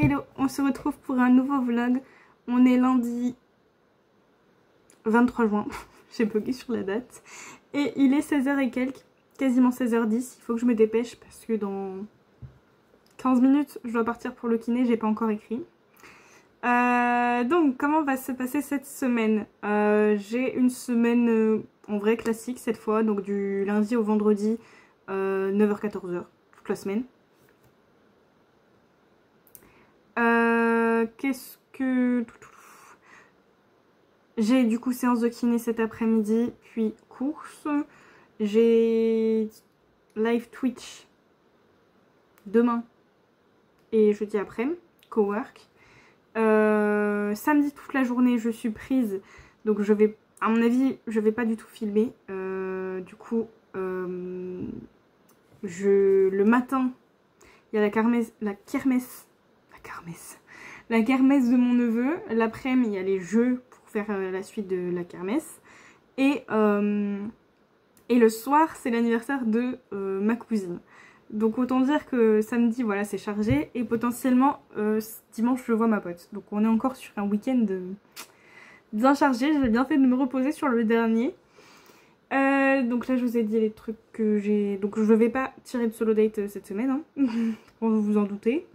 hello, on se retrouve pour un nouveau vlog. On est lundi 23 juin, j'ai bugué sur la date. Et il est 16h et quelques, quasiment 16h10. Il faut que je me dépêche parce que dans 15 minutes, je dois partir pour le kiné, j'ai pas encore écrit. Donc, comment va se passer cette semaine? J'ai une semaine en vrai classique cette fois, donc du lundi au vendredi, 9h-14h, toute la semaine. Qu'est-ce que... J'ai du coup séance de kiné cet après-midi, puis course. J'ai live Twitch demain et jeudi après, cowork. Samedi toute la journée je suis prise, donc je vais, à mon avis, je vais pas du tout filmer. Du coup, le matin, il y a la kermesse de mon neveu. L'après-midi, il y a les jeux pour faire la suite de la kermesse. Et le soir, c'est l'anniversaire de ma cousine. Donc autant dire que samedi, voilà, c'est chargé. Et potentiellement, dimanche, je vois ma pote. Donc on est encore sur un week-end bien chargé. J'ai bien fait de me reposer sur le dernier. Donc là, je vous ai dit les trucs que j'ai... Donc je ne vais pas tirer de solo date cette semaine, hein, pour vous en douter.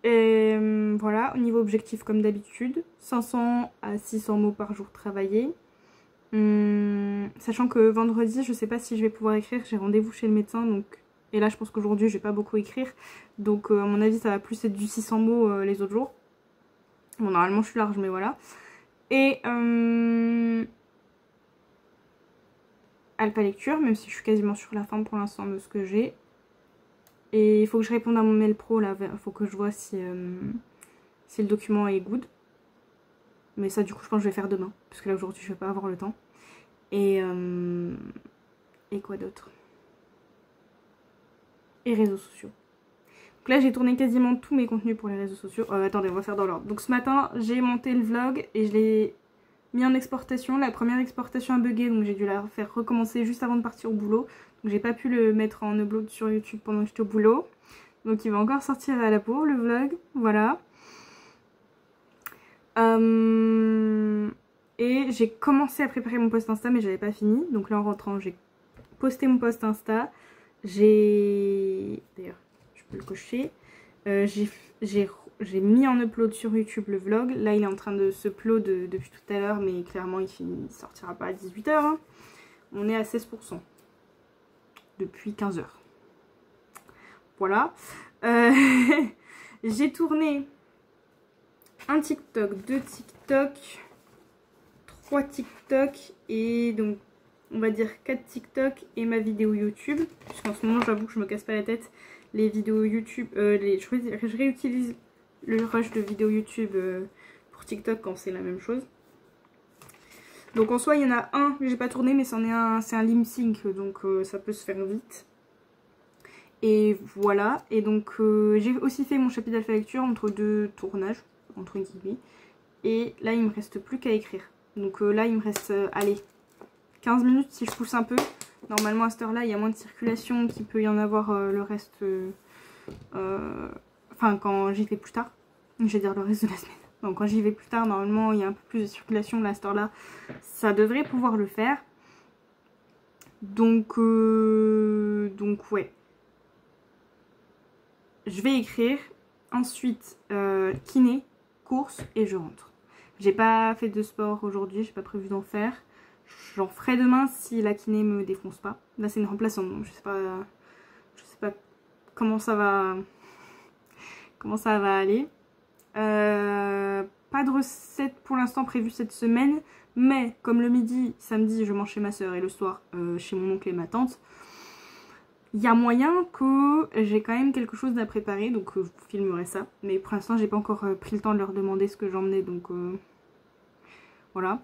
Et voilà, au niveau objectif comme d'habitude, 500 à 600 mots par jour travaillés. Sachant que vendredi, je sais pas si je vais pouvoir écrire, j'ai rendez-vous chez le médecin, donc... Et là, je pense qu'aujourd'hui, je vais pas beaucoup écrire. Donc, à mon avis, ça va plus être du 600 mots les autres jours. Bon, normalement, je suis large, mais voilà. Et... alpha lecture, même si je suis quasiment sur la fin pour l'instant de ce que j'ai. Et il faut que je réponde à mon mail pro, là. Il faut que je vois si le document est good. Mais ça, du coup, je pense que je vais faire demain. Parce que là, aujourd'hui, je vais pas avoir le temps. Et quoi d'autre? Et réseaux sociaux. Donc là, j'ai tourné quasiment tous mes contenus pour les réseaux sociaux. Attendez, on va faire dans l'ordre. Donc ce matin, j'ai monté le vlog et je l'ai mis en exportation. La première exportation a bugué, donc j'ai dû la faire recommencer juste avant de partir au boulot. Donc j'ai pas pu le mettre en upload sur YouTube pendant que j'étais au boulot. Donc il va encore sortir à la bourre, le vlog. Voilà. Et j'ai commencé à préparer mon post Insta, mais j'avais pas fini. Donc là, en rentrant, j'ai posté mon post Insta. D'ailleurs, je peux le cocher. J'ai mis en upload sur YouTube le vlog. Là, il est en train de se upload depuis tout à l'heure, mais clairement, il sortira pas à 18h. Hein. On est à 16% depuis 15h. Voilà. J'ai tourné un TikTok, 2 TikTok, 3 TikTok et donc on va dire 4 TikTok et ma vidéo YouTube. Puisqu'en ce moment, j'avoue que je me casse pas la tête. Les vidéos YouTube, je réutilise le rush de vidéos YouTube pour TikTok quand c'est la même chose. Donc en soi, il y en a un que j'ai pas tourné, mais c'est un lip sync, donc ça peut se faire vite. Et voilà. Et donc j'ai aussi fait mon chapitre d'alpha lecture entre 2 tournages, entre guillemets. Et là, il me reste plus qu'à écrire. Donc là, il me reste, allez, 15 minutes si je pousse un peu. Normalement à cette heure là il y a moins de circulation qu'il peut y en avoir le reste, enfin quand j'y vais plus tard, je vais dire le reste de la semaine. Donc quand j'y vais plus tard, normalement il y a un peu plus de circulation là à cette heure là, ça devrait pouvoir le faire. Donc ouais, je vais écrire, ensuite kiné, course et je rentre. J'ai pas fait de sport aujourd'hui, j'ai pas prévu d'en faire. J'en ferai demain si la kiné me défonce pas. Là c'est une remplaçante, donc je sais pas comment ça va aller. Pas de recette pour l'instant prévue cette semaine, mais comme le midi, samedi je mange chez ma soeur et le soir chez mon oncle et ma tante, il y a moyen que j'ai quand même quelque chose à préparer, donc je vous filmerai ça. Mais pour l'instant j'ai pas encore pris le temps de leur demander ce que j'emmenais, donc voilà.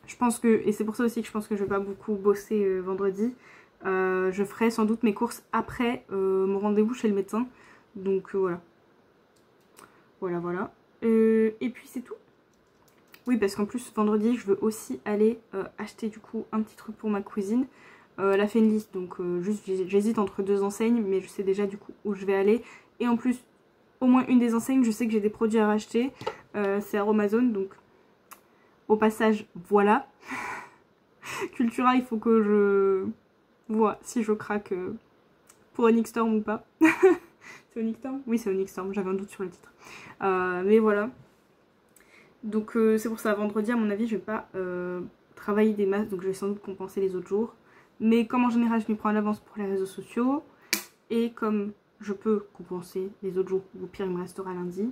Je pense que, et c'est pour ça aussi que je pense que je vais pas beaucoup bosser vendredi. Je ferai sans doute mes courses après mon rendez-vous chez le médecin. Donc voilà. Voilà. Et puis c'est tout. Oui, parce qu'en plus vendredi je veux aussi aller acheter du coup un petit truc pour ma cousine. Elle a fait une liste, donc juste j'hésite entre 2 enseignes, mais je sais déjà du coup où je vais aller. Et en plus au moins une des enseignes. Je sais que j'ai des produits à racheter. C'est Aromazone, donc au passage, voilà. Cultura, il faut que je vois si je craque pour Onyx Storm ou pas. C'est Onyx Storm? Oui, c'est Onyx Storm, j'avais un doute sur le titre. Mais voilà. Donc c'est pour ça, vendredi à mon avis je vais pas travailler des masses, donc je vais sans doute compenser les autres jours. Mais comme en général je m'y prends à l'avance pour les réseaux sociaux, et comme je peux compenser les autres jours, ou au pire il me restera lundi.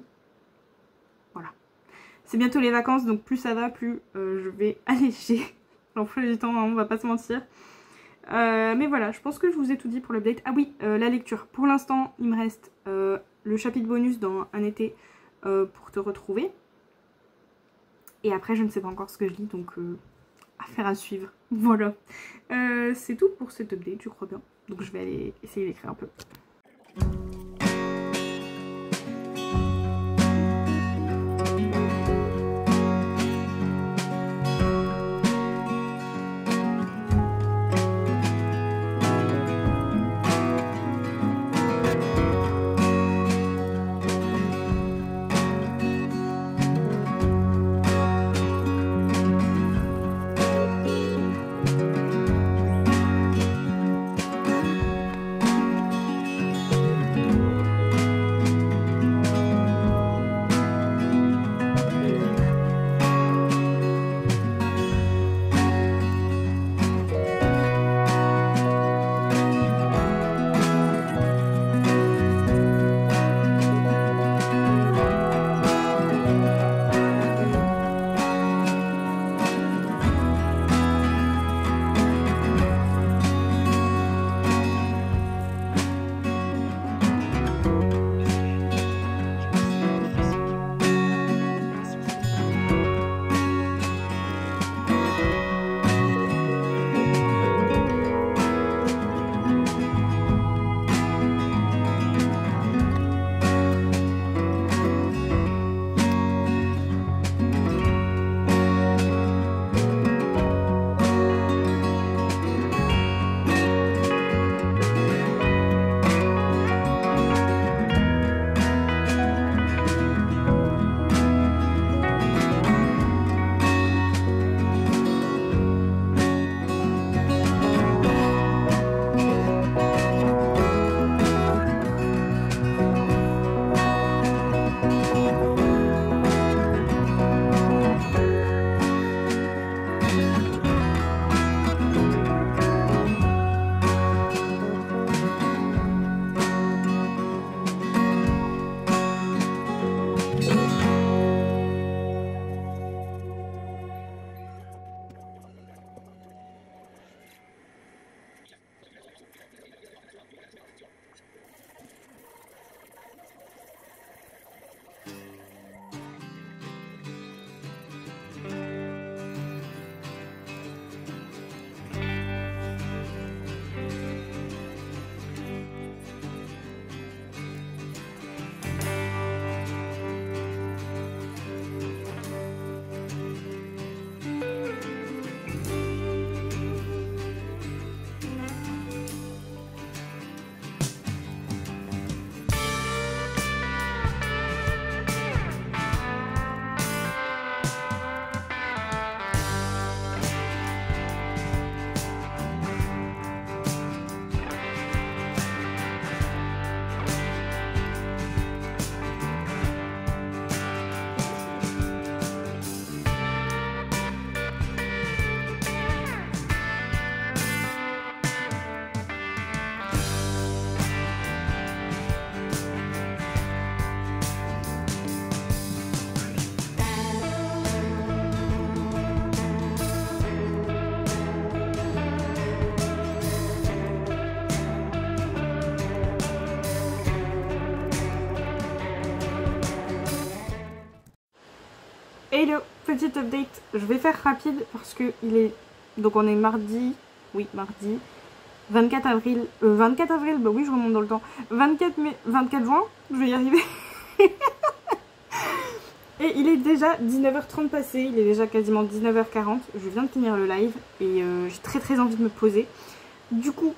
Voilà. C'est bientôt les vacances, donc plus ça va, plus je vais alléger l'emploi du temps, hein, on va pas se mentir. Mais voilà, je pense que je vous ai tout dit pour l'update. Ah oui, la lecture. Pour l'instant, il me reste le chapitre bonus dans un été pour te retrouver. Et après, je ne sais pas encore ce que je lis, donc affaire à suivre. Voilà. C'est tout pour cette update, je crois bien. Donc je vais aller essayer d'écrire un peu. Hello, petite update, je vais faire rapide parce que il est... Donc on est mardi, oui mardi, 24 avril, 24 avril, bah oui je remonte dans le temps, 24 juin, je vais y arriver. Et il est déjà 19h30 passé, il est déjà quasiment 19h40, je viens de finir le live et j'ai très envie de me poser. Du coup,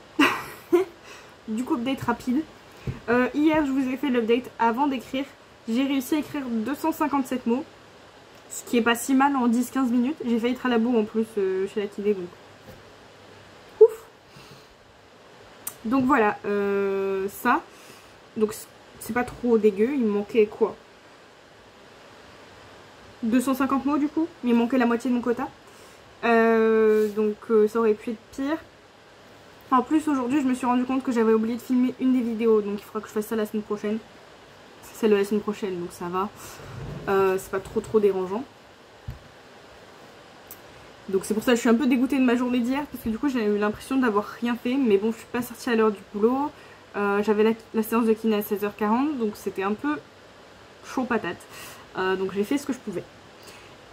update rapide, Hier, je vous ai fait l'update avant d'écrire. J'ai réussi à écrire 257 mots. Ce qui est pas si mal en 10-15 minutes. J'ai failli être à la bourre en plus chez la kiné, donc ouf. Donc voilà, ça. Donc c'est pas trop dégueu. Il me manquait quoi, 250 mots du coup. Il me manquait la moitié de mon quota. Donc ça aurait pu être pire. En plus aujourd'hui je me suis rendu compte que j'avais oublié de filmer une des vidéos. Donc il faudra que je fasse ça la semaine prochaine. C'est celle de la semaine prochaine, donc ça va. C'est pas trop dérangeant. Donc c'est pour ça que je suis un peu dégoûtée de ma journée d'hier. Parce que du coup j'ai eu l'impression d'avoir rien fait. Mais bon, je suis pas sortie à l'heure du boulot. J'avais la séance de kiné à 16h40. Donc c'était un peu chaud patate. Donc j'ai fait ce que je pouvais.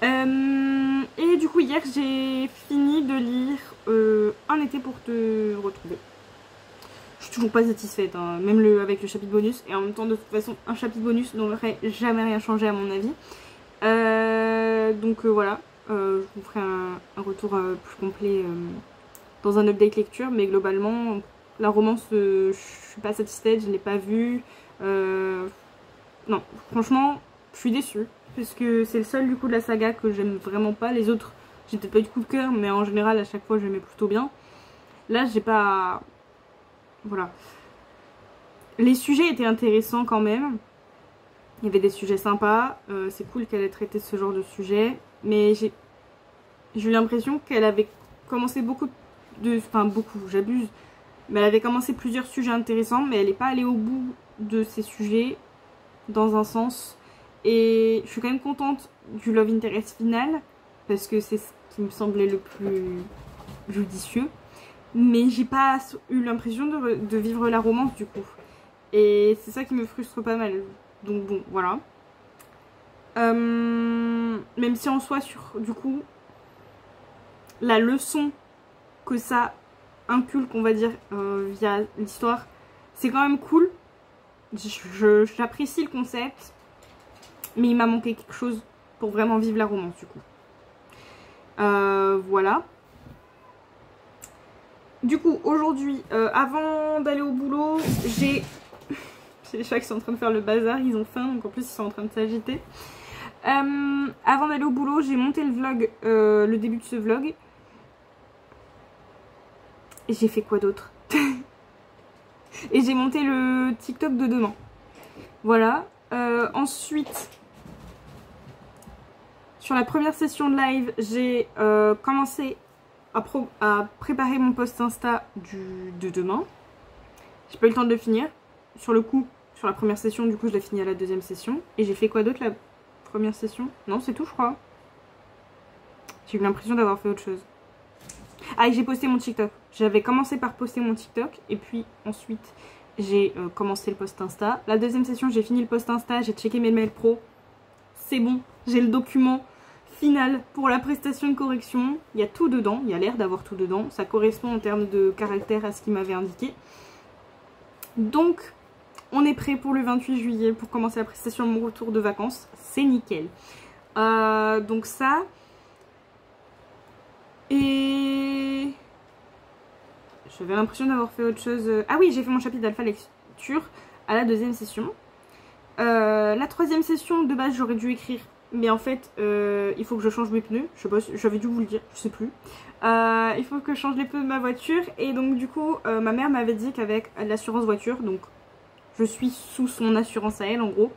Et du coup hier j'ai fini de lire Un été pour te retrouver. Je suis toujours pas satisfaite, hein, même avec le chapitre bonus. Et en même temps de toute façon un chapitre bonus n'aurait jamais rien changé à mon avis. Donc voilà, je vous ferai un retour plus complet dans un update lecture. Mais globalement la romance, je suis pas satisfaite, je l'ai pas vue. Non, franchement je suis déçue. Parce que c'est le seul du coup de la saga que j'aime vraiment pas. Les autres, j'ai peut-être pas eu de coup de cœur, mais en général à chaque fois j'aimais plutôt bien. Là j'ai pas... Voilà. Les sujets étaient intéressants quand même. Il y avait des sujets sympas. C'est cool qu'elle ait traité ce genre de sujet. Mais j'ai eu l'impression qu'elle avait commencé beaucoup de... Enfin beaucoup, j'abuse. Mais elle avait commencé plusieurs sujets intéressants. Mais elle n'est pas allée au bout de ces sujets dans un sens. Et je suis quand même contente du Love Interest final, parce que c'est ce qui me semblait le plus judicieux. Mais j'ai pas eu l'impression de vivre la romance du coup. Et c'est ça qui me frustre pas mal. Donc bon, voilà. Même si en soi, du coup, la leçon que ça inculque, on va dire, via l'histoire, c'est quand même cool. J'apprécie le concept. Mais il m'a manqué quelque chose pour vraiment vivre la romance du coup. Voilà. Du coup aujourd'hui, avant d'aller au boulot, j'ai les chats qui sont en train de faire le bazar, ils ont faim, donc en plus ils sont en train de s'agiter. Avant d'aller au boulot, j'ai monté le vlog, le début de ce vlog. Et j'ai fait quoi d'autre? Et j'ai monté le TikTok de demain. Voilà. Ensuite... Sur la première session de live, j'ai commencé à préparer mon post Insta de demain. J'ai pas eu le temps de le finir. Sur le coup, sur la première session, du coup je l'ai fini à la deuxième session. Et j'ai fait quoi d'autre la première session? Non, c'est tout je crois. J'ai eu l'impression d'avoir fait autre chose. Ah, et j'ai posté mon TikTok. J'avais commencé par poster mon TikTok. Et puis ensuite, j'ai commencé le post Insta. La deuxième session, j'ai fini le post Insta. J'ai checké mes mails pro. C'est bon, j'ai le document final pour la prestation de correction. Il y a tout dedans, il y a l'air d'avoir tout dedans. Ça correspond en termes de caractère à ce qu'il m'avait indiqué. Donc, on est prêt pour le 28 juillet pour commencer la prestation de mon retour de vacances. C'est nickel. Donc ça. Et... J'avais l'impression d'avoir fait autre chose. Ah oui, j'ai fait mon chapitre d'alpha lecture à la deuxième session. La troisième session, de base, j'aurais dû écrire. Mais en fait, il faut que je change mes pneus. Je sais pas, j'avais dû vous le dire, je sais plus. Il faut que je change les pneus de ma voiture. Et donc du coup, ma mère m'avait dit qu'avec l'assurance voiture, donc je suis sous son assurance à elle en gros,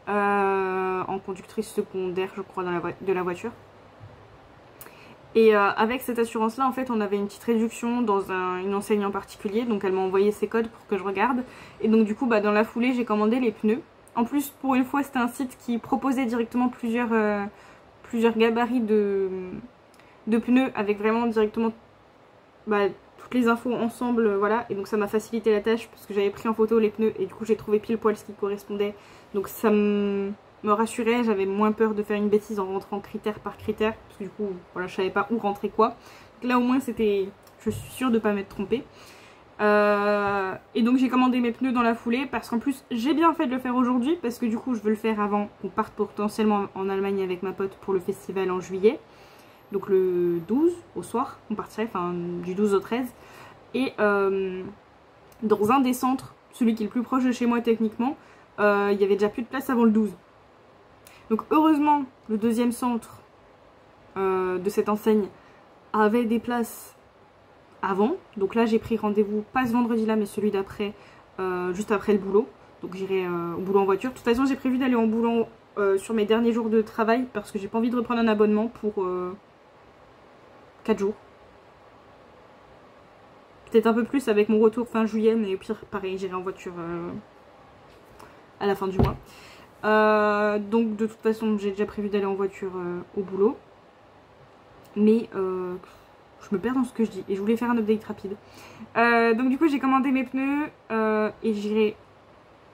en conductrice secondaire je crois de la voiture. Et avec cette assurance là en fait on avait une petite réduction dans une enseigne en particulier. Donc elle m'a envoyé ses codes pour que je regarde. Et donc du coup dans la foulée j'ai commandé les pneus. En plus, pour une fois, c'était un site qui proposait directement plusieurs gabarits de pneus avec vraiment directement toutes les infos ensemble, voilà. Et donc ça m'a facilité la tâche parce que j'avais pris en photo les pneus et du coup j'ai trouvé pile poil ce qui correspondait. Donc ça me rassurait, j'avais moins peur de faire une bêtise en rentrant critère par critère parce que du coup, voilà, je savais pas où rentrer quoi. Donc là au moins c'était, je suis sûre de ne pas m'être trompée. Et donc j'ai commandé mes pneus dans la foulée parce qu'en plus j'ai bien fait de le faire aujourd'hui parce que du coup je veux le faire avant qu'on parte potentiellement en Allemagne avec ma pote pour le festival en juillet. Donc le 12 au soir on partirait, enfin du 12 au 13. Et dans un des centres celui qui est le plus proche de chez moi techniquement, il y avait déjà plus de place avant le 12. Donc heureusement, le deuxième centre de cette enseigne avait des places avant. Donc là, j'ai pris rendez-vous, pas ce vendredi-là, mais celui d'après, juste après le boulot. Donc j'irai au boulot en voiture. De toute façon, j'ai prévu d'aller en boulot sur mes derniers jours de travail parce que j'ai pas envie de reprendre un abonnement pour 4 jours. Peut-être un peu plus avec mon retour fin juillet, mais au pire, pareil, j'irai en voiture à la fin du mois. Donc de toute façon, j'ai déjà prévu d'aller en voiture au boulot. Mais je me perds dans ce que je dis et je voulais faire un update rapide. Donc du coup, j'ai commandé mes pneus et j'irai...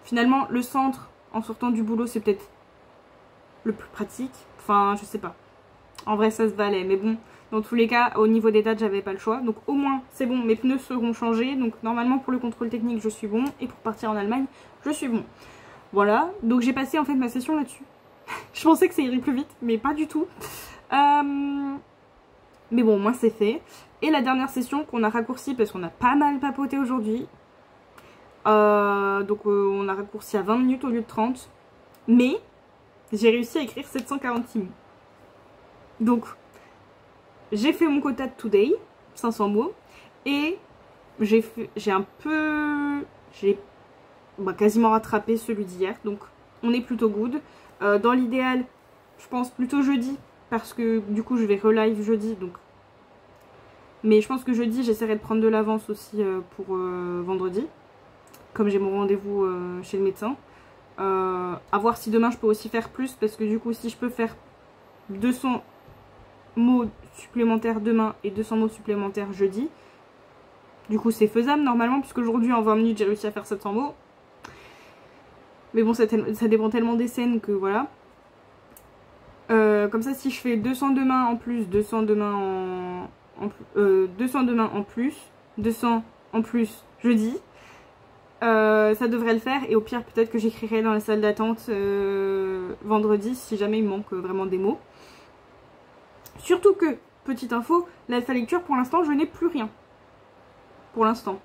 Finalement, le centre, en sortant du boulot, c'est peut-être le plus pratique. Enfin, je sais pas. En vrai, ça se valait. Mais bon, dans tous les cas, au niveau des dates, j'avais pas le choix. Donc au moins, c'est bon, mes pneus seront changés. Donc normalement, pour le contrôle technique, je suis bon. Et pour partir en Allemagne, je suis bon. Voilà. Donc j'ai passé en fait ma session là-dessus. Je pensais que ça irait plus vite, mais pas du tout. Mais bon, au moins c'est fait. Et la dernière session qu'on a raccourcie parce qu'on a pas mal papoté aujourd'hui. Donc on a raccourci à 20 minutes au lieu de 30. Mais j'ai réussi à écrire 746 mots. Donc j'ai fait mon quota de today, 500 mots. Et j'ai quasiment rattrapé celui d'hier. Donc on est plutôt good. Dans l'idéal, je pense plutôt jeudi. Parce que du coup je vais relive jeudi. Donc. Mais je pense que jeudi j'essaierai de prendre de l'avance aussi pour vendredi. Comme j'ai mon rendez-vous chez le médecin. À voir si demain je peux aussi faire plus. Parce que du coup si je peux faire 200 mots supplémentaires demain et 200 mots supplémentaires jeudi. Du coup c'est faisable normalement. Puisque aujourd'hui en 20 minutes j'ai réussi à faire 700 mots. Mais bon ça dépend tellement des scènes que voilà. Comme ça si je fais 200 demain en plus, 200 demain 200 demain en plus, 200 en plus jeudi. Ça devrait le faire et au pire peut-être que j'écrirai dans la salle d'attente vendredi si jamais il me manque vraiment des mots. Surtout que, petite info, l'alpha lecture pour l'instant je n'ai plus rien. Pour l'instant.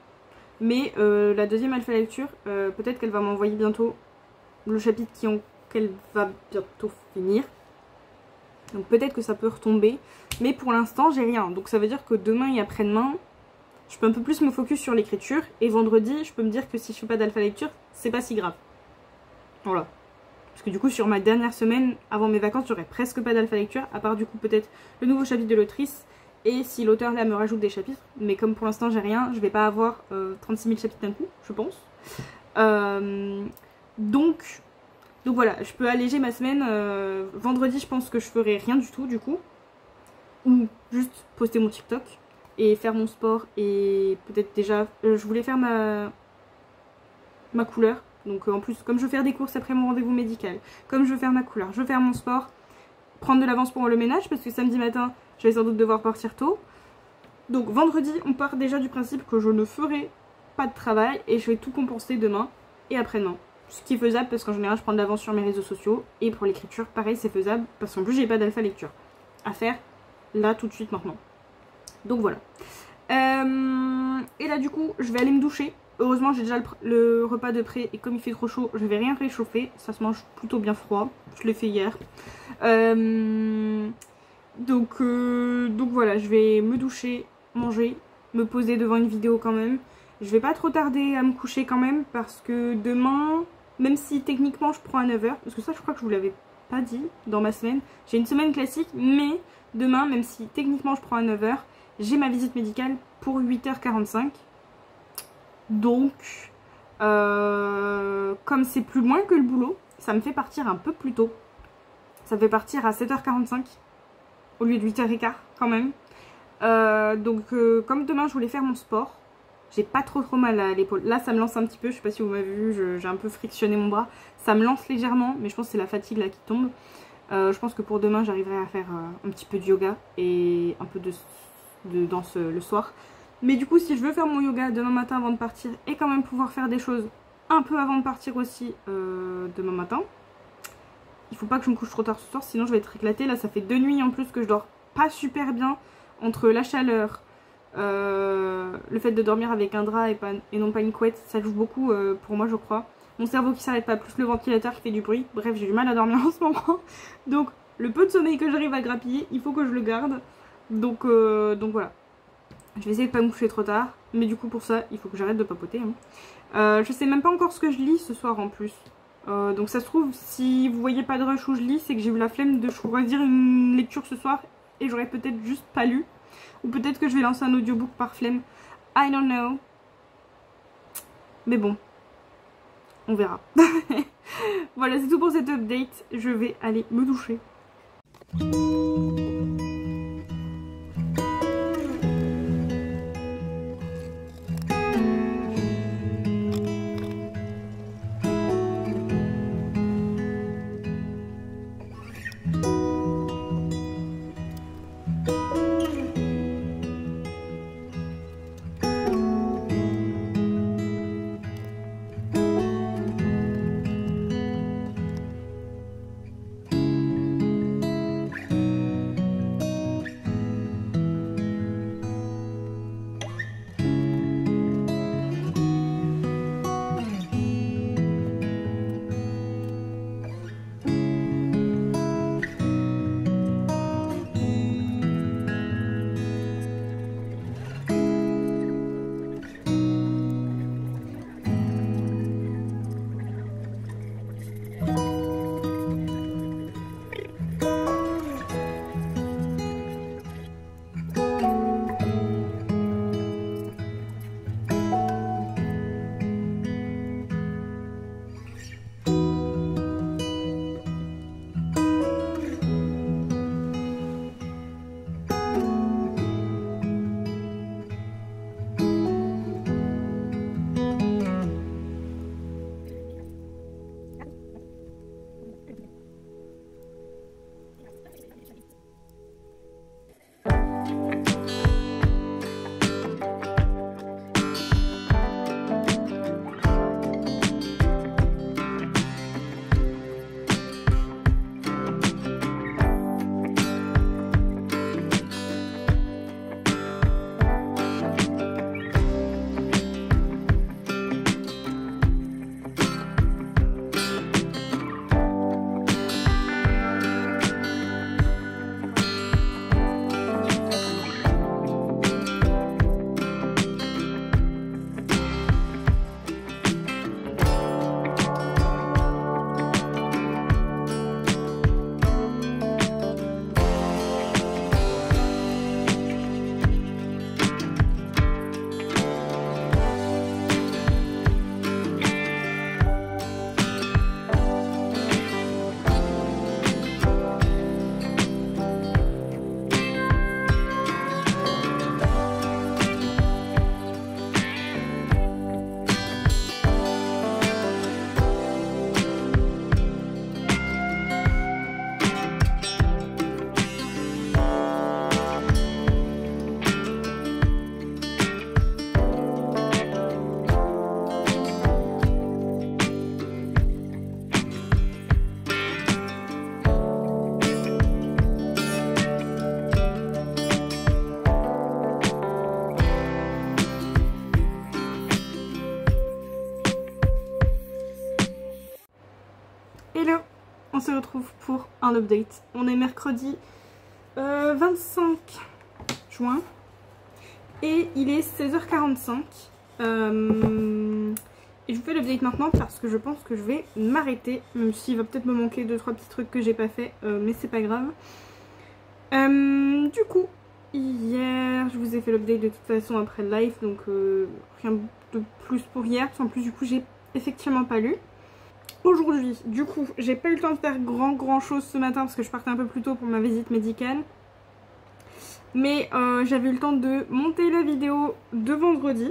Mais la deuxième alpha lecture, peut-être qu'elle va m'envoyer bientôt le chapitre qu'elle va bientôt finir. Donc peut-être que ça peut retomber. Mais pour l'instant j'ai rien. Donc ça veut dire que demain et après-demain, je peux un peu plus me focus sur l'écriture. Et vendredi, je peux me dire que si je fais pas d'alpha lecture, c'est pas si grave. Voilà. Parce que du coup, sur ma dernière semaine, avant mes vacances, j'aurai presque pas d'alpha lecture. À part du coup, peut-être le nouveau chapitre de l'autrice. Et si l'auteur là me rajoute des chapitres. Mais comme pour l'instant, j'ai rien, je vais pas avoir 36 000 chapitres d'un coup, je pense. Donc voilà, je peux alléger ma semaine. Vendredi, je pense que je ferai rien du tout, du coup. Ou juste poster mon TikTok. Et faire mon sport et peut-être déjà je voulais faire ma couleur. Donc en plus comme je veux faire des courses après mon rendez-vous médical, comme je veux faire ma couleur, je veux faire mon sport, prendre de l'avance pour le ménage parce que samedi matin je vais sans doute devoir partir tôt. Donc vendredi on part déjà du principe que je ne ferai pas de travail et je vais tout compenser demain et après-demain. Ce qui est faisable parce qu'en général je prends de l'avance sur mes réseaux sociaux et pour l'écriture pareil c'est faisable parce qu'en plus j'ai pas d'alpha lecture à faire là tout de suite maintenant. Donc voilà. Et là du coup je vais aller me doucher. Heureusement j'ai déjà le repas de prêt et comme il fait trop chaud je vais rien réchauffer. Ça se mange plutôt bien froid. Je l'ai fait hier. Donc voilà, je vais me doucher, manger, me poser devant une vidéo quand même. Je vais pas trop tarder à me coucher quand même parce que demain, même si techniquement je prends à 9 h, parce que ça je crois que je vous l'avais pas dit dans ma semaine. J'ai une semaine classique mais demain même si techniquement je prends à 9 h, j'ai ma visite médicale pour 8 h 45. Donc, comme c'est plus loin que le boulot, ça me fait partir un peu plus tôt. Ça me fait partir à 7 h 45 au lieu de 8 h 15 quand même. Comme demain je voulais faire mon sport, j'ai pas trop mal à l'épaule. Là ça me lance un petit peu, je sais pas si vous m'avez vu, j'ai un peu frictionné mon bras. Ça me lance légèrement, mais je pense que c'est la fatigue là qui tombe. Je pense que pour demain j'arriverai à faire un petit peu de yoga et un peu de danse le soir. Mais du coup si je veux faire mon yoga demain matin avant de partir et quand même pouvoir faire des choses un peu avant de partir aussi demain matin, il faut pas que je me couche trop tard ce soir sinon je vais être éclatée. Là ça fait 2 nuits en plus que je dors pas super bien entre la chaleur, Le fait de dormir avec un drap et non pas une couette, ça joue beaucoup pour moi je crois. Mon cerveau qui s'arrête pas, plus le ventilateur qui fait du bruit. Bref, j'ai du mal à dormir en ce moment. Donc le peu de sommeil que j'arrive à grappiller, il faut que je le garde. Donc voilà. Je vais essayer de pas me coucher trop tard. Mais du coup pour ça, il faut que j'arrête de papoter. Hein. Je sais même pas encore ce que je lis ce soir en plus. Donc ça se trouve, si vous voyez pas de rush où je lis, c'est que j'ai eu la flemme de choisir une lecture ce soir. Et j'aurais peut-être juste pas lu. Ou peut-être que je vais lancer un audiobook par flemme. I don't know. Mais bon. On verra. Voilà, c'est tout pour cette update. Je vais aller me doucher. Hello, on se retrouve pour un update. On est mercredi 25 juin et il est 16h45. Et je vous fais l'update maintenant parce que je pense que je vais m'arrêter, même s'il va peut-être me manquer 2-3 petits trucs que j'ai pas fait, mais c'est pas grave. Du coup, hier, je vous ai fait l'update de toute façon après le live, donc rien de plus pour hier, en plus du coup j'ai effectivement pas lu. Aujourd'hui, du coup, j'ai pas eu le temps de faire grand chose ce matin parce que je partais un peu plus tôt pour ma visite médicale. Mais j'avais eu le temps de monter la vidéo de vendredi.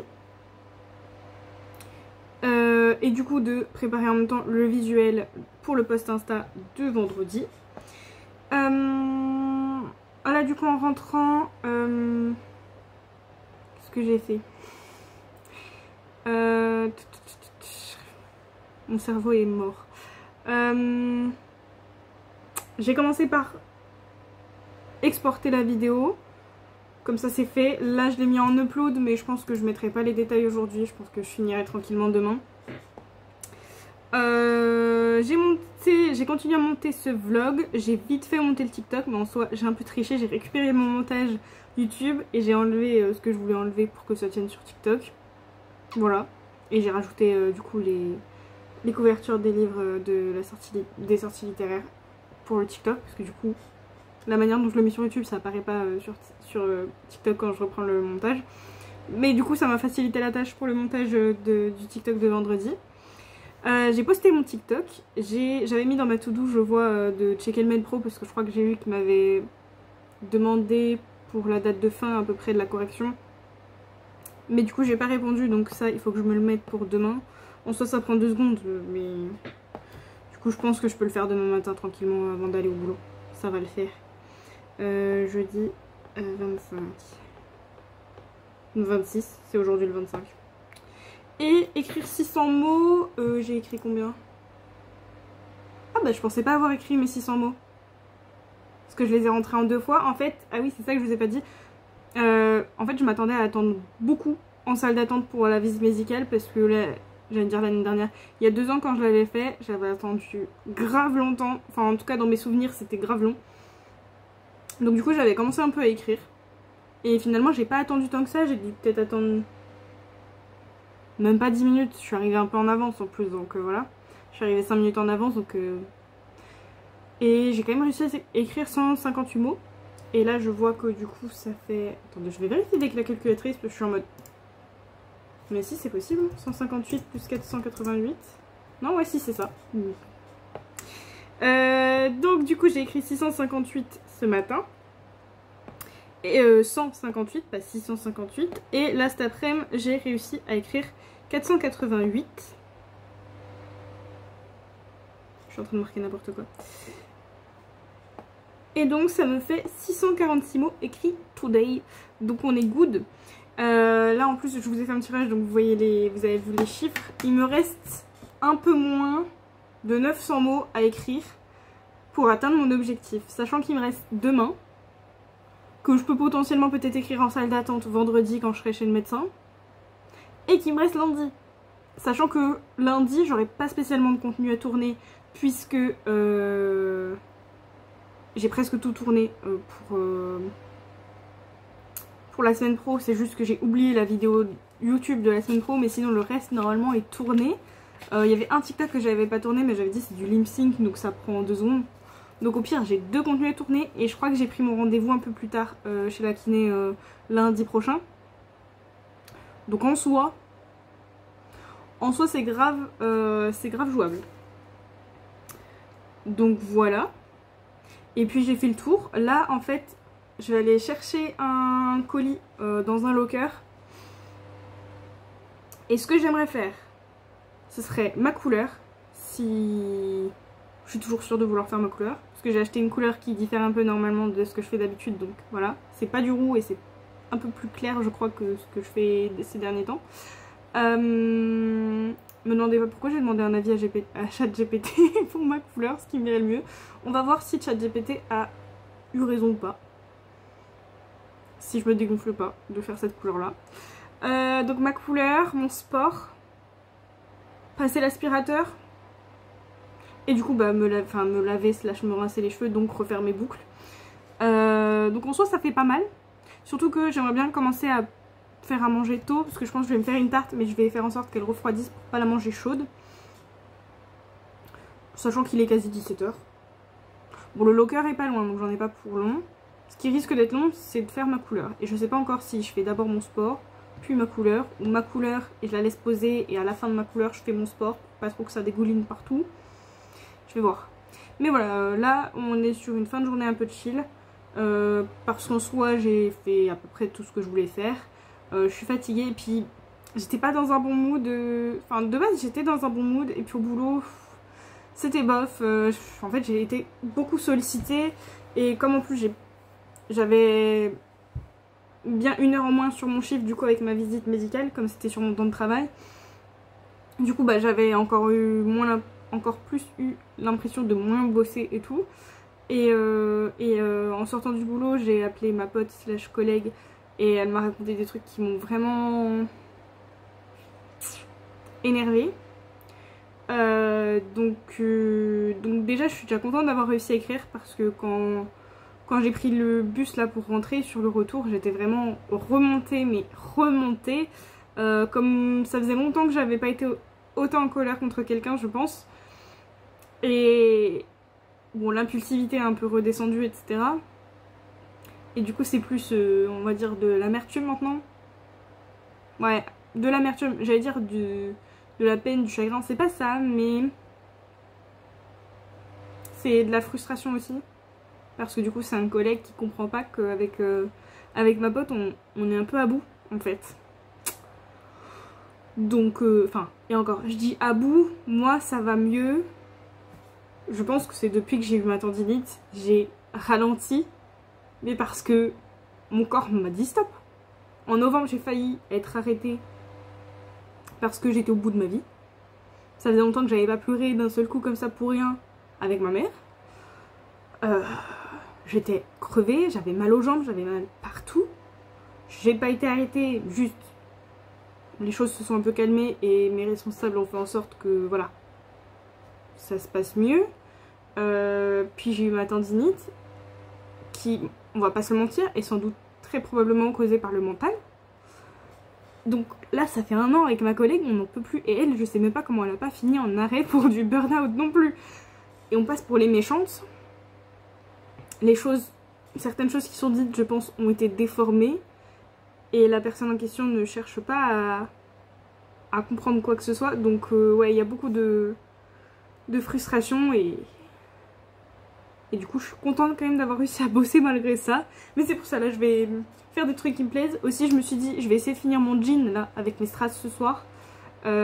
Et du coup de préparer en même temps le visuel pour le post Insta de vendredi. Voilà, du coup en rentrant, qu'est-ce que j'ai fait? Mon cerveau est mort. J'ai commencé par exporter la vidéo Comme ça c'est fait. Là je l'ai mis en upload mais je pense que je mettrai pas les détails aujourd'hui. Je pense que je finirai tranquillement demain. J'ai continué à monter ce vlog. J'ai vite fait monter le TikTok mais en soi j'ai un peu triché. J'ai récupéré mon montage YouTube et j'ai enlevé ce que je voulais enlever pour que ça tienne sur TikTok. Voilà. Et j'ai rajouté du coup les couvertures des livres des sorties littéraires pour le TikTok parce que du coup la manière dont je le mets sur YouTube ça apparaît pas sur TikTok quand je reprends le montage, mais du coup ça m'a facilité la tâche pour le montage du TikTok de vendredi. J'ai posté mon TikTok, j'avais mis dans ma to-do, je vois, de checker le Mail Pro parce que je crois que j'ai eu qui m'avait demandé pour la date de fin à peu près de la correction, mais du coup j'ai pas répondu donc ça il faut que je me le mette pour demain. En soi ça prend 2 secondes mais du coup je pense que je peux le faire demain matin tranquillement avant d'aller au boulot, ça va le faire. Jeudi 25 26, c'est aujourd'hui le 25. Et écrire 600 mots, j'ai écrit combien? Ah bah je pensais pas avoir écrit mes 600 mots parce que je les ai rentrés en 2 fois en fait. Ah oui c'est ça que je vous ai pas dit. En fait je m'attendais à attendre beaucoup en salle d'attente pour la visite médicale parce que là, j'allais dire l'année dernière, il y a 2 ans quand je l'avais fait, j'avais attendu grave longtemps, enfin en tout cas dans mes souvenirs c'était grave long. Donc du coup j'avais commencé un peu à écrire et finalement j'ai pas attendu tant que ça, j'ai dû peut-être attendre même pas 10 minutes, je suis arrivée un peu en avance en plus donc voilà. Je suis arrivée 5 minutes en avance donc et j'ai quand même réussi à écrire 158 mots et là je vois que du coup ça fait... Attendez je vais vérifier avec la calculatrice parce que je suis en mode... Mais si c'est possible, 158 plus 488... Non ouais si c'est ça. Donc du coup j'ai écrit 658 ce matin. Et 158, pas 658. Et là cet après-midi j'ai réussi à écrire 488. Je suis en train de marquer n'importe quoi. Et donc ça me fait 646 mots écrits today. Donc on est good. Là en plus je vous ai fait un tirage donc vous avez vu les chiffres. Il me reste un peu moins de 900 mots à écrire pour atteindre mon objectif. Sachant qu'il me reste demain, que je peux potentiellement peut-être écrire en salle d'attente vendredi quand je serai chez le médecin, et qu'il me reste lundi. Sachant que lundi j'aurai pas spécialement de contenu à tourner puisque j'ai presque tout tourné pour la semaine pro. C'est juste que j'ai oublié la vidéo YouTube de la semaine pro, mais sinon le reste normalement est tourné. Il y avait un TikTok que j'avais pas tourné mais j'avais dit c'est du lip sync donc ça prend 2 secondes. Donc au pire j'ai 2 contenus à tourner et je crois que j'ai pris mon rendez-vous un peu plus tard chez la kiné lundi prochain. Donc en soi c'est grave jouable. Donc voilà. Et puis j'ai fait le tour. Là en fait je vais aller chercher un colis dans un locker. Et ce que j'aimerais faire, ce serait ma couleur. Si je suis toujours sûre de vouloir faire ma couleur. Parce que j'ai acheté une couleur qui diffère un peu normalement de ce que je fais d'habitude. Donc voilà. C'est pas du roux et c'est un peu plus clair je crois que ce que je fais ces derniers temps. Me demandez pas pourquoi j'ai demandé un avis à ChatGPT pour ma couleur, ce qui m'irait le mieux. On va voir si ChatGPT a eu raison ou pas. Si je me dégonfle pas de faire cette couleur là. Donc ma couleur, mon sport, passer l'aspirateur et du coup bah me laver slash me rincer les cheveux, donc refaire mes boucles. Donc en soi ça fait pas mal. Surtout que j'aimerais bien commencer à faire à manger tôt parce que je pense que je vais me faire une tarte mais je vais faire en sorte qu'elle refroidisse pour pas la manger chaude. Sachant qu'il est quasi 17 h. Bon le locker est pas loin donc j'en ai pas pour long. Ce qui risque d'être long c'est de faire ma couleur. Et je sais pas encore si je fais d'abord mon sport puis ma couleur ou ma couleur et je la laisse poser et à la fin de ma couleur je fais mon sport pour pas trop que ça dégouline partout. Je vais voir. Mais voilà là on est sur une fin de journée un peu chill. Parce qu'en soi j'ai fait à peu près tout ce que je voulais faire. Je suis fatiguée et puis j'étais pas dans un bon mood. Enfin de base j'étais dans un bon mood et puis au boulot c'était bof. En fait j'ai été beaucoup sollicitée et comme en plus j'avais bien 1 heure en moins sur mon chiffre du coup avec ma visite médicale comme c'était sur mon temps de travail. Du coup bah j'avais encore plus eu l'impression de moins bosser et tout. Et en sortant du boulot j'ai appelé ma pote slash collègue Et elle m'a raconté des trucs qui m'ont vraiment énervée. Donc déjà je suis déjà contente d'avoir réussi à écrire parce que quand j'ai pris le bus là pour rentrer sur le retour, j'étais vraiment remontée, mais remontée. Comme ça faisait longtemps que j'avais pas été autant en colère contre quelqu'un, je pense. Et bon, l'impulsivité est un peu redescendue, etc. Et du coup c'est plus, on va dire, de l'amertume maintenant. Ouais, de l'amertume, j'allais dire de la peine, du chagrin, c'est pas ça, mais c'est de la frustration aussi. Parce que du coup c'est un collègue qui comprend pas qu'avec avec ma pote on est un peu à bout en fait. Donc, enfin, et encore, je dis à bout, moi ça va mieux. Je pense que c'est depuis que j'ai eu ma tendinite, j'ai ralenti. Mais parce que mon corps m'a dit stop. En novembre j'ai failli être arrêtée parce que j'étais au bout de ma vie. Ça faisait longtemps que j'avais pas pleuré d'un seul coup comme ça pour rien avec ma mère. J'étais crevée, j'avais mal aux jambes, j'avais mal partout. J'ai pas été arrêtée, juste les choses se sont un peu calmées et mes responsables ont fait en sorte que voilà, ça se passe mieux. Puis j'ai eu ma tendinite qui, on va pas se mentir, est sans doute très probablement causée par le mental. Donc là ça fait 1 an avec ma collègue, on n'en peut plus, et elle je sais même pas comment elle a pas fini en arrêt pour du burn-out non plus. Et on passe pour les méchantes. Certaines choses qui sont dites je pense ont été déformées et la personne en question ne cherche pas à comprendre quoi que ce soit. Donc ouais, il y a beaucoup de frustration et du coup je suis contente quand même d'avoir réussi à bosser malgré ça. Mais c'est pour ça, là je vais faire des trucs qui me plaisent. Aussi je me suis dit je vais essayer de finir mon jean là avec mes strass ce soir. Ça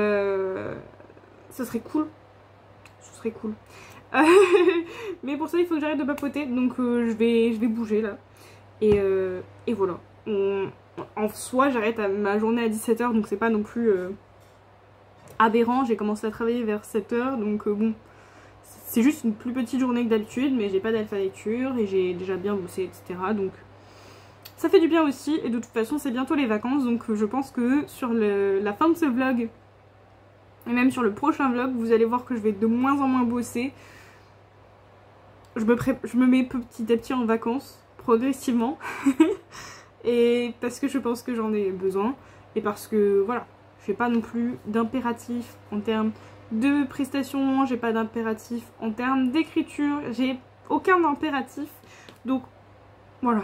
serait cool. Ce serait cool. Mais pour ça il faut que j'arrête de papoter. Donc je vais bouger là. Et voilà. En soi j'arrête ma journée à 17 h, donc c'est pas non plus aberrant. J'ai commencé à travailler vers 7 h, donc bon, c'est juste une plus petite journée que d'habitude, mais j'ai pas d'alpha lecture et j'ai déjà bien bossé, etc. Donc ça fait du bien aussi. Et de toute façon c'est bientôt les vacances, donc je pense que sur la fin de ce vlog et même sur le prochain vlog, vous allez voir que je vais de moins en moins bosser. Je me mets petit à petit en vacances, progressivement. Et parce que je pense que j'en ai besoin. Et parce que voilà, j'ai pas non plus d'impératif en termes de prestations, j'ai pas d'impératif en termes d'écriture, j'ai aucun impératif. Donc voilà.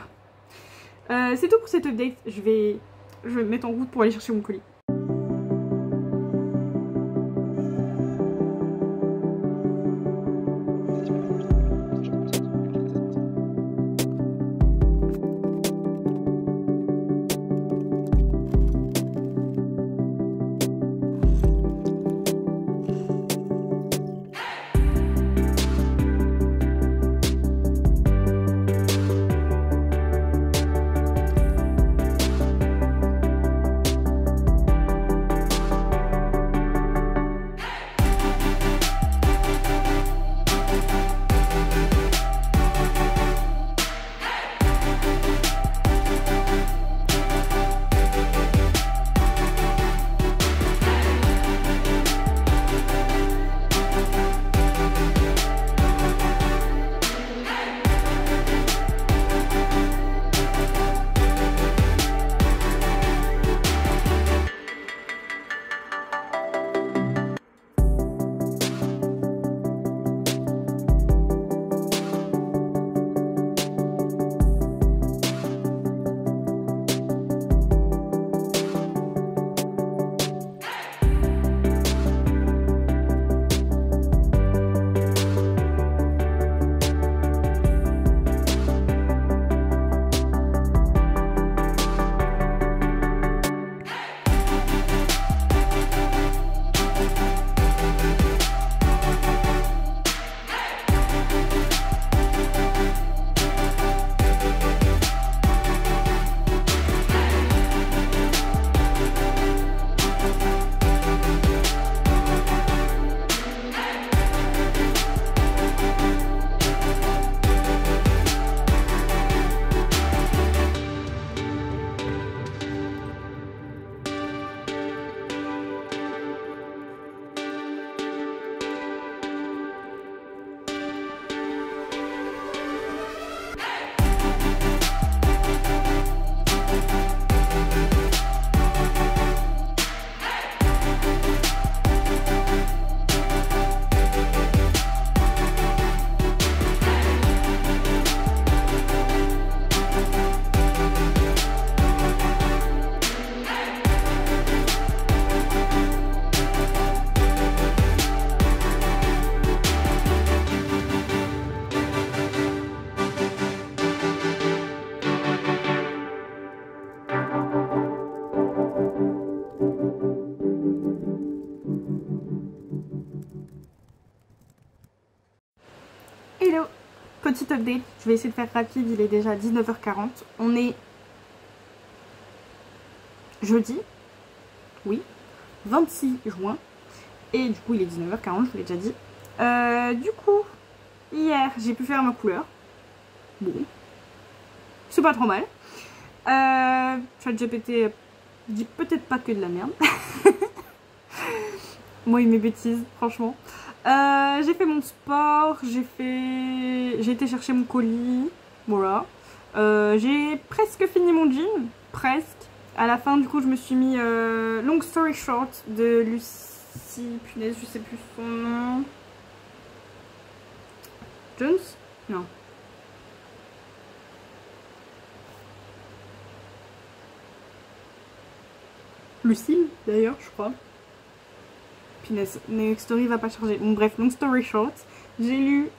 C'est tout pour cette update. Je vais me mettre en route pour aller chercher mon colis. petit update, je vais essayer de faire rapide, il est déjà 19h40. On est jeudi, oui, 26 juin. Et du coup il est 19h40, je vous l'ai déjà dit. Du coup, hier j'ai pu faire ma couleur. Bon, c'est pas trop mal. ChatGPT dit peut-être pas que de la merde. Moi il met bêtises, franchement. J'ai fait mon sport, j'ai été chercher mon colis, voilà. J'ai presque fini mon jean, presque. À la fin, du coup, je me suis mis Long Story Short de Lucy, punaise, je sais plus son nom. Jones? Non. Lucille, d'ailleurs, je crois. Punaise, Next Story va pas charger. Bon, bref, Long Story Short, j'ai lu,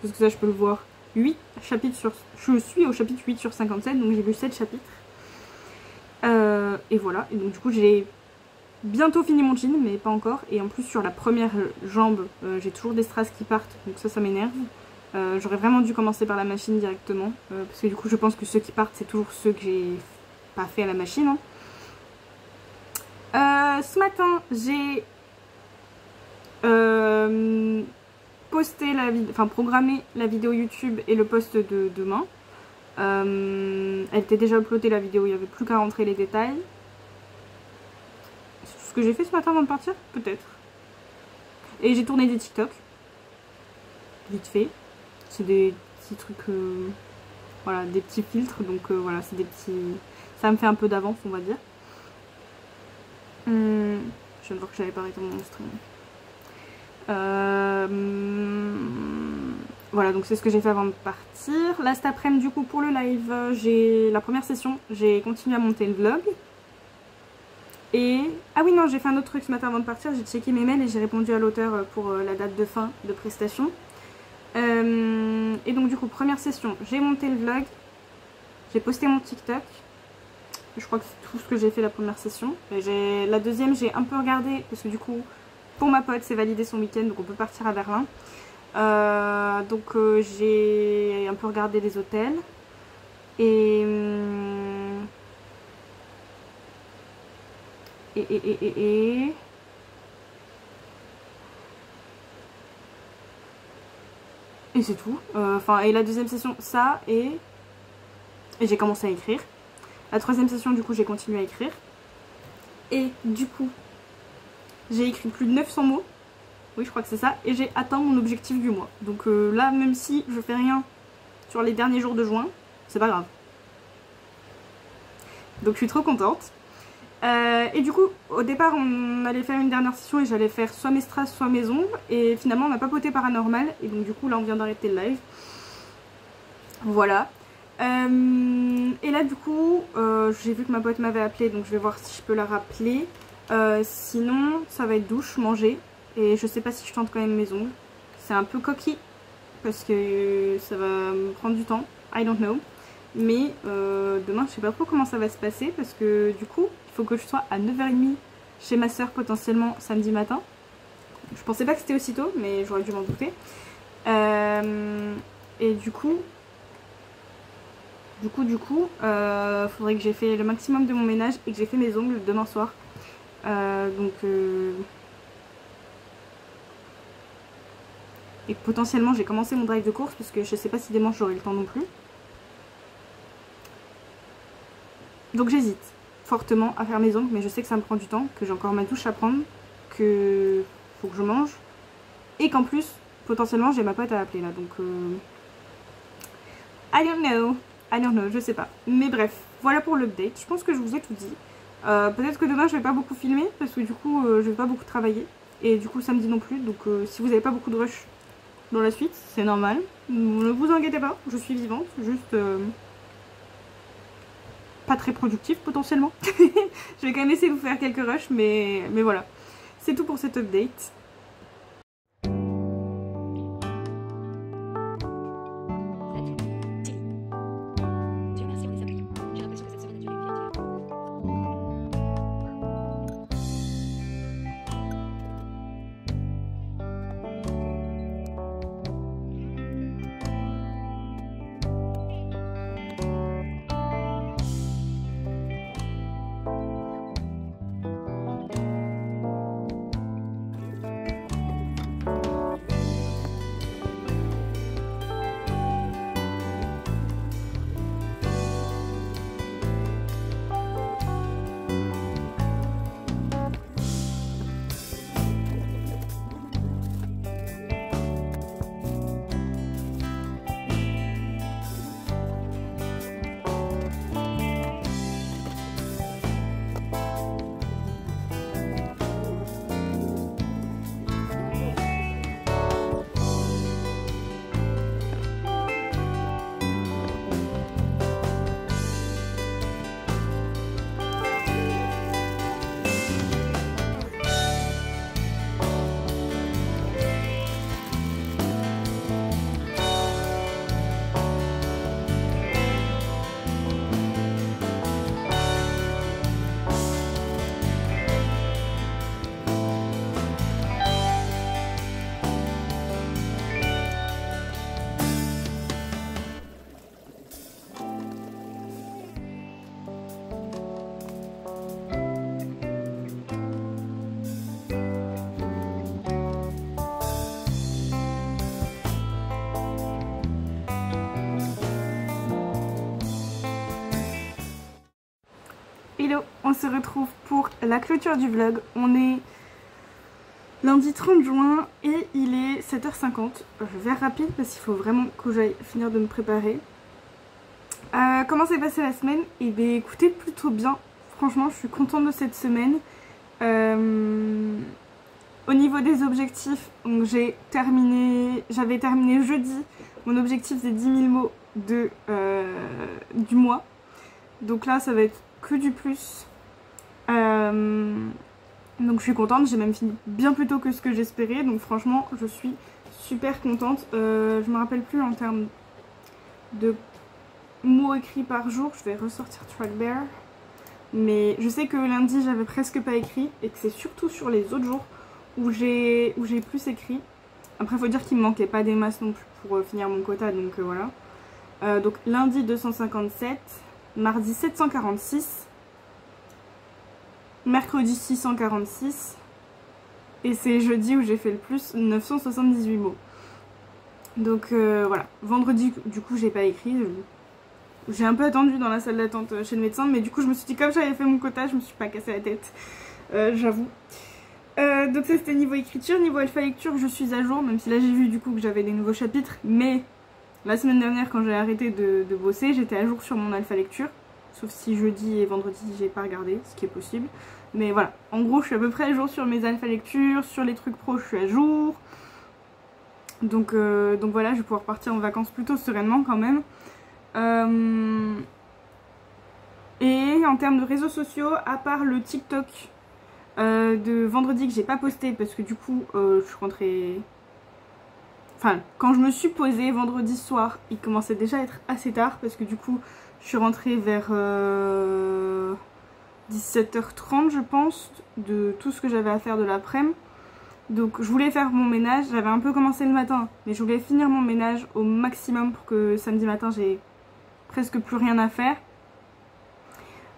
parce que ça je peux le voir, 8 chapitres sur... Je suis au chapitre 8 sur 57, donc j'ai lu 7 chapitres. Et voilà, et donc du coup j'ai bientôt fini mon jean, mais pas encore. Et en plus sur la première jambe, j'ai toujours des strass qui partent, donc ça m'énerve. J'aurais vraiment dû commencer par la machine directement, parce que du coup je pense que ceux qui partent c'est toujours ceux que j'ai pas fait à la machine. Hein. Ce matin j'ai poster programmer la vidéo YouTube et le post de demain. Elle était déjà uploadée la vidéo, il n'y avait plus qu'à rentrer les détails. C'est tout ce que j'ai fait ce matin avant de partir, peut-être. Et j'ai tourné des TikTok, vite fait. C'est des petits trucs, voilà, des petits filtres, donc voilà, c'est des petits... Ça me fait un peu d'avance, on va dire. Je viens de voir que j'avais pas arrêté mon stream. Voilà, donc c'est ce que j'ai fait avant de partir. Là cet après-midi, du coup, pour le live, j'ai la première session, j'ai continué à monter le vlog. Et... ah oui non, j'ai fait un autre truc ce matin avant de partir, j'ai checké mes mails et j'ai répondu à l'auteur pour la date de fin de prestation. Et donc du coup, première session, j'ai monté le vlog, j'ai posté mon TikTok. Je crois que c'est tout ce que j'ai fait la première session. Et la deuxième, j'ai un peu regardé, parce que du coup... Pour ma pote, c'est validé son week-end, donc on peut partir à Berlin. J'ai un peu regardé les hôtels. Et c'est tout. Et la deuxième session, ça, et j'ai commencé à écrire. La troisième session, du coup, j'ai continué à écrire. Et du coup... j'ai écrit plus de 900 mots, oui je crois que c'est ça, et j'ai atteint mon objectif du mois. Donc là, même si je fais rien sur les derniers jours de juin, c'est pas grave. Donc je suis trop contente. Et du coup, au départ, on allait faire une dernière session et j'allais faire soit mes strass, soit mes ongles. Et finalement, on a papoté paranormal, et donc du coup, là, on vient d'arrêter le live. Voilà. Et là, du coup, j'ai vu que ma pote m'avait appelé, donc je vais voir si je peux la rappeler. Sinon ça va être douche, manger, et je sais pas si je tente quand même mes ongles. C'est un peu coquille parce que ça va me prendre du temps, I don't know. Mais demain je sais pas trop comment ça va se passer parce que du coup il faut que je sois à 9h30 chez ma soeur potentiellement samedi matin. Je pensais pas que c'était aussitôt, mais j'aurais dû m'en douter. Et du coup faudrait que j'ai fait le maximum de mon ménage et que j'ai fait mes ongles demain soir. Et potentiellement j'ai commencé mon drive de course parce que je sais pas si dimanche j'aurai le temps non plus. Donc j'hésite fortement à faire mes ongles, mais je sais que ça me prend du temps, que j'ai encore ma douche à prendre, que faut que je mange et qu'en plus potentiellement j'ai ma pote à appeler là, donc I don't know, je sais pas. Mais bref, voilà pour l'update. Je pense que je vous ai tout dit. Peut-être que demain je vais pas beaucoup filmer parce que du coup je vais pas beaucoup travailler et du coup samedi non plus, donc si vous avez pas beaucoup de rush dans la suite, c'est normal, ne vous inquiétez pas, je suis vivante, juste pas très productive potentiellement. Je vais quand même essayer de vous faire quelques rushs, mais voilà, c'est tout pour cette update. Hello, on se retrouve pour la clôture du vlog. On est lundi 30 juin et il est 7h50. Je vais faire rapide parce qu'il faut vraiment que j'aille finir de me préparer. Comment s'est passée la semaine? Eh bien écoutez, plutôt bien. Franchement, je suis contente de cette semaine. Au niveau des objectifs, j'avais terminé jeudi. Mon objectif c'est 10 000 mots du mois. Donc là ça va être que du plus. Donc je suis contente, j'ai même fini bien plus tôt que ce que j'espérais. Donc franchement je suis super contente. Je me rappelle plus en termes de mots écrits par jour. Je vais ressortir Trackbear. Mais je sais que lundi j'avais presque pas écrit. Et que c'est surtout sur les autres jours où j'ai plus écrit. Après faut dire qu'il me manquait pas des masses non plus pour finir mon quota. Donc voilà. Donc lundi 257. Mardi 746. Mercredi 646. Et c'est jeudi où j'ai fait le plus, 978 mots. Donc voilà. Vendredi du coup j'ai pas écrit. J'ai un peu attendu dans la salle d'attente chez le médecin. Mais du coup je me suis dit comme j'avais fait mon quota, je me suis pas cassé la tête. J'avoue. Donc ça c'était niveau écriture. Niveau alpha lecture je suis à jour. Même si là j'ai vu du coup que j'avais des nouveaux chapitres. Mais la semaine dernière quand j'ai arrêté de bosser, j'étais à jour sur mon alpha lecture. Sauf si jeudi et vendredi j'ai pas regardé, ce qui est possible. Mais voilà, en gros je suis à peu près à jour sur mes alpha lectures, sur les trucs pro je suis à jour. Donc voilà, je vais pouvoir partir en vacances plutôt sereinement quand même. Et en termes de réseaux sociaux, à part le TikTok de vendredi que j'ai pas posté parce que du coup je suis rentrée... Enfin, quand je me suis posée vendredi soir, il commençait déjà à être assez tard parce que du coup, je suis rentrée vers 17h30 je pense, de tout ce que j'avais à faire de l'après-midi. Donc je voulais faire mon ménage, j'avais un peu commencé le matin, mais je voulais finir mon ménage au maximum pour que samedi matin j'ai presque plus rien à faire.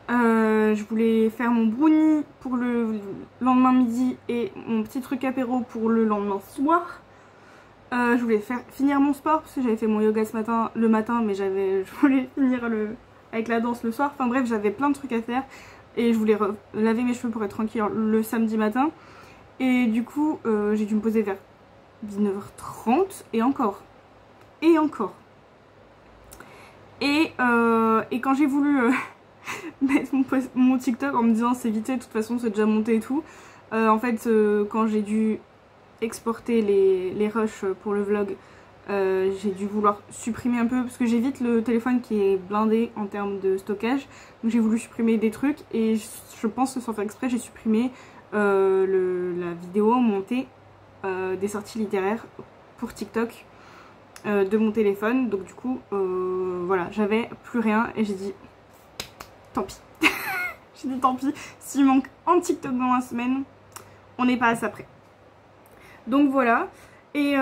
Je voulais faire mon brownie pour le lendemain midi et mon petit truc apéro pour le lendemain soir. Je voulais finir mon sport parce que j'avais fait mon yoga ce matin, le matin, mais je voulais finir avec la danse le soir. Enfin bref, j'avais plein de trucs à faire et je voulais laver mes cheveux pour être tranquille le samedi matin. Et du coup, j'ai dû me poser vers 19h30 et encore. Et encore. Et quand j'ai voulu mettre mon TikTok en me disant c'est vite, de toute façon c'est déjà monté et tout. En fait, quand j'ai dû exporter les rushs pour le vlog, j'ai dû vouloir supprimer un peu parce que j'ai vite le téléphone qui est blindé en termes de stockage, donc j'ai voulu supprimer des trucs et je pense que sans faire exprès j'ai supprimé la vidéo montée des sorties littéraires pour TikTok de mon téléphone. Donc du coup voilà, j'avais plus rien et j'ai dit tant pis. J'ai dit tant pis, s'il manque un TikTok dans la semaine, on n'est pas à ça près. Donc voilà, et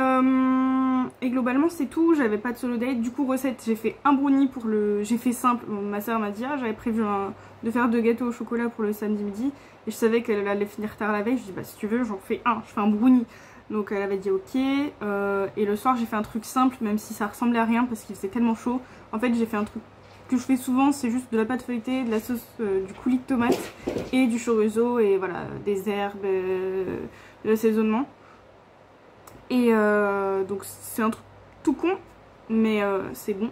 globalement c'est tout, j'avais pas de solo date. Du coup recette, j'ai fait un brownie pour j'ai fait simple, ma soeur m'a dit j'avais prévu de faire 2 gâteaux au chocolat pour le samedi midi. Et je savais qu'elle allait finir tard la veille, je dis bah si tu veux j'en fais un, je fais un brownie. Donc elle avait dit ok, et le soir j'ai fait un truc simple même si ça ressemblait à rien parce qu'il faisait tellement chaud. En fait j'ai fait un truc que je fais souvent, c'est juste de la pâte feuilletée, de la sauce, du coulis de tomate et du chorizo et voilà, des herbes, de l'assaisonnement. Et donc c'est un truc tout con, mais c'est bon.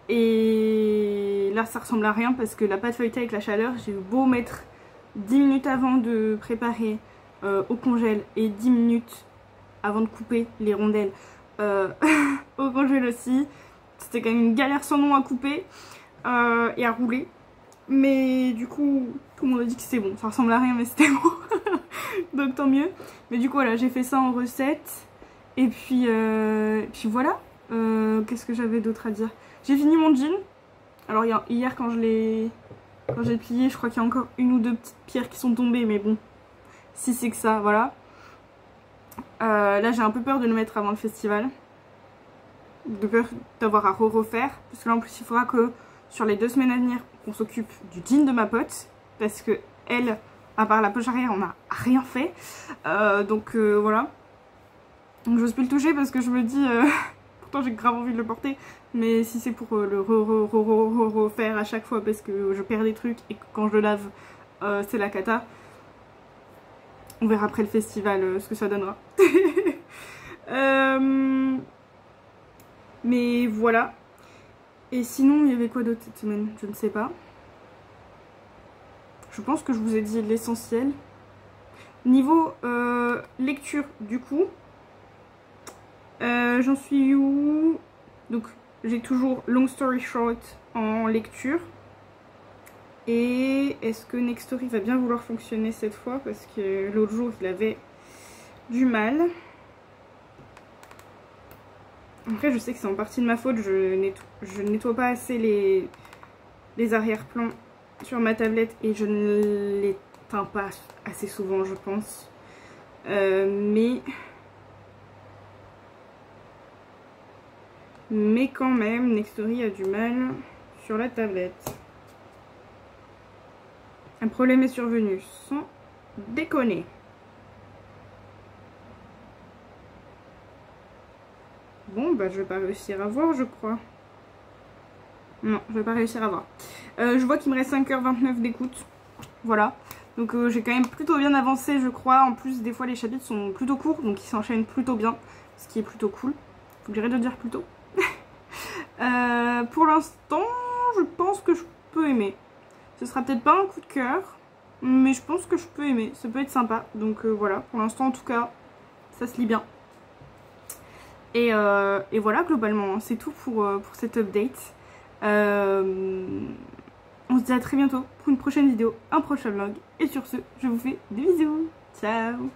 Et là ça ressemble à rien parce que la pâte feuilletée avec la chaleur, j'ai eu beau mettre 10 minutes avant de préparer au congèle et 10 minutes avant de couper les rondelles au congèle aussi. C'était quand même une galère sans nom à couper et à rouler. Mais du coup tout le monde a dit que c'est bon, ça ressemble à rien mais c'était bon. Donc tant mieux. Mais du coup voilà, j'ai fait ça en recette. Et puis voilà, qu'est-ce que j'avais d'autre à dire? J'ai fini mon jean. Alors hier quand j'ai plié, je crois qu'il y a encore 1 ou 2 petites pierres qui sont tombées, mais bon, si c'est que ça, voilà. Là j'ai un peu peur de le mettre avant le festival. De peur d'avoir à refaire. Parce que là en plus il faudra que sur les 2 semaines à venir, on s'occupe du jean de ma pote. Parce que elle, à part la poche arrière, on n'a rien fait. Donc voilà. Donc j'ose plus le toucher parce que je me dis, pourtant j'ai grave envie de le porter, mais si c'est pour le refaire à chaque fois parce que je perds des trucs et que quand je le lave c'est la cata. On verra après le festival ce que ça donnera. Mais voilà. Et sinon, il y avait quoi d'autre cette semaine? Je ne sais pas. Je pense que je vous ai dit l'essentiel. Niveau lecture, du coup, j'en suis où? Donc, j'ai toujours Long Story Short en lecture. Et est-ce que Next Story va bien vouloir fonctionner cette fois? Parce que l'autre jour, il avait du mal. Après, je sais que c'est en partie de ma faute. Je nettoie pas assez les arrière-plans sur ma tablette. Et je ne les teins pas assez souvent, je pense. Mais quand même, Next Story a du mal sur la tablette. Un problème est survenu, sans déconner. Bon, bah je vais pas réussir à voir, je crois. Non, je vais pas réussir à voir. Je vois qu'il me reste 5h29 d'écoute. Voilà. Donc j'ai quand même plutôt bien avancé, je crois. En plus, des fois, les chapitres sont plutôt courts, donc ils s'enchaînent plutôt bien. Ce qui est plutôt cool. Faut que j'arrête de dire plutôt. Pour l'instant, je pense que je peux aimer. Ce sera peut-être pas un coup de cœur, mais je pense que je peux aimer. Ça peut être sympa. Donc voilà, pour l'instant en tout cas, ça se lit bien. Et voilà, globalement, c'est tout pour cette update. On se dit à très bientôt pour une prochaine vidéo, un prochain vlog. Et sur ce, je vous fais des bisous. Ciao!